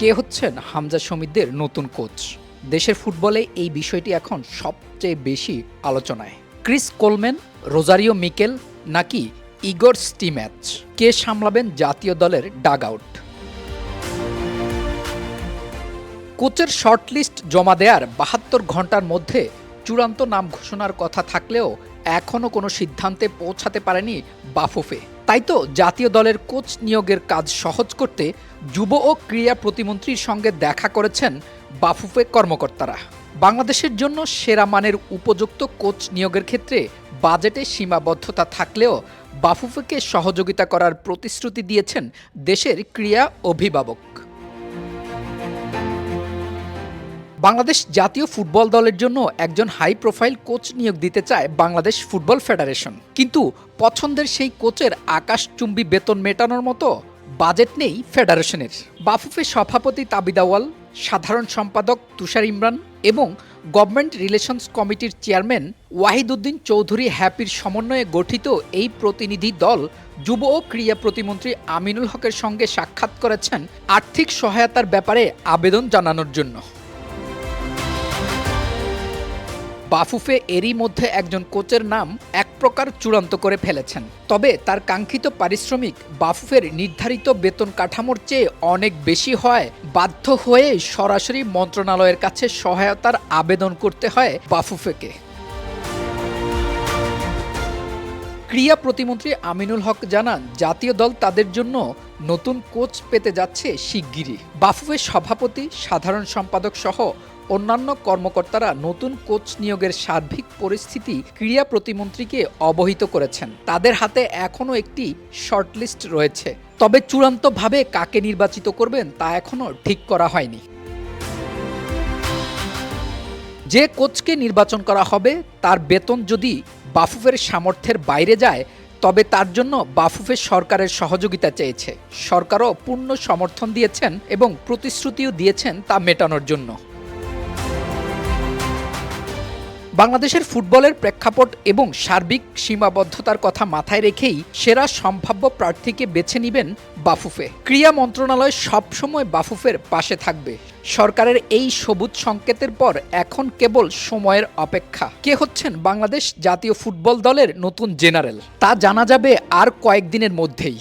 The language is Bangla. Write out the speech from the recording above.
কে হচ্ছেন হামজা শমীদের নতুন কোচ? দেশের ফুটবলে এই বিষয়টি এখন সবচেয়ে বেশি আলোচনায়। ক্রিস কোলম্যান, রোজারিও মিকেল নাকি ইগর স্টিম্যাচ? কে সামলাবেন জাতীয় দলের ডাগ আউট? কোচের শর্টলিস্ট জমা দেওয়ার ৭২ ঘন্টার মধ্যে চূড়ান্ত নাম ঘোষণার কথা থাকলেও এখনও কোনো সিদ্ধান্তে পৌঁছাতে পারেনি বাফুফে। তাই তো জাতীয় দলের কোচ নিয়োগের কাজ সহজ করতে যুব ও ক্রীড়া প্রতিমন্ত্রীর সঙ্গে দেখা করেছেন বাফুফে কর্মকর্তারা। বাংলাদেশের জন্য সেরা মানের উপযুক্ত কোচ নিয়োগের ক্ষেত্রে বাজেটে সীমাবদ্ধতা থাকলেও বাফুফেকে সহযোগিতা করার প্রতিশ্রুতি দিয়েছেন দেশের ক্রীড়া অভিভাবক। বাংলাদেশ জাতীয় ফুটবল দলের জন্য একজন হাই প্রোফাইল কোচ নিয়োগ দিতে চায় বাংলাদেশ ফুটবল ফেডারেশন, কিন্তু পছন্দের সেই কোচের আকাশচুম্বী বেতন মেটানোর মতো বাজেট নেই ফেডারেশনের। বাফুফে সভাপতি তাবিদ আউয়াল, সাধারণ সম্পাদক তুষার ইমরান এবং গভর্নমেন্ট রিলেশনস কমিটির চেয়ারম্যান ওয়াহিদুদ্দিন চৌধুরী হ্যাপির সমন্বয়ে গঠিত এই প্রতিনিধি দল যুব ও ক্রীড়া প্রতিমন্ত্রী আমিনুল হকের সঙ্গে সাক্ষাৎ করেছেন আর্থিক সহায়তার ব্যাপারে আবেদন জানানোর জন্য। বাফুফে এরই মধ্যে একজন কোচের নাম এক প্রকার চূড়ান্ত করে ফেলেছেন, তবে তার কাঙ্ক্ষিত পারিশ্রমিক বাফুফের নির্ধারিত বেতন কাঠামোর চেয়ে অনেক বেশি হয় বাধ্য হয়ে সরাসরি মন্ত্রণালয়ের কাছে সহায়তার আবেদন করতে হয় বাফুফেকে। ক্রীড়া প্রতিমন্ত্রী আমিনুল হক জানান, জাতীয় দল তাদের জন্য নতুন কোচ পেতে যাচ্ছে শিগগিরই। বাফুফের সভাপতি, সাধারণ সম্পাদক সহ অন্যান্য কর্মকর্তারা নতুন কোচ নিয়োগের সার্বিক পরিস্থিতি ক্রীড়া প্রতিমন্ত্রীকে অবহিত করেছেন। তাদের হাতে এখনও একটি শর্টলিস্ট রয়েছে, তবে চূড়ান্তভাবে কাকে নির্বাচিত করবেন তা এখনও ঠিক করা হয়নি। যে কোচকে নির্বাচন করা হবে তার বেতন যদি বাফুফের সামর্থ্যের বাইরে যায় তবে তার জন্য বাফুফে সরকারের সহযোগিতা চেয়েছে। সরকারও পূর্ণ সমর্থন দিয়েছেন এবং প্রতিশ্রুতিও দিয়েছেন তা মেটানোর জন্য। বাংলাদেশের ফুটবলের প্রেক্ষাপট এবং সার্বিক সীমাবদ্ধতার কথা মাথায় রেখেই সেরা সম্ভাব্য প্রার্থীকে বেছে নেবেন বাফুফে। ক্রীড়া মন্ত্রণালয় সবসময় বাফুফের পাশে থাকবে। সরকারের এই সবুজ সংকেতের পর এখন কেবল সময়ের অপেক্ষা। কে হচ্ছেন বাংলাদেশ জাতীয় ফুটবল দলের নতুন জেনারেল তা জানা যাবে আর কয়েকদিনের মধ্যেই।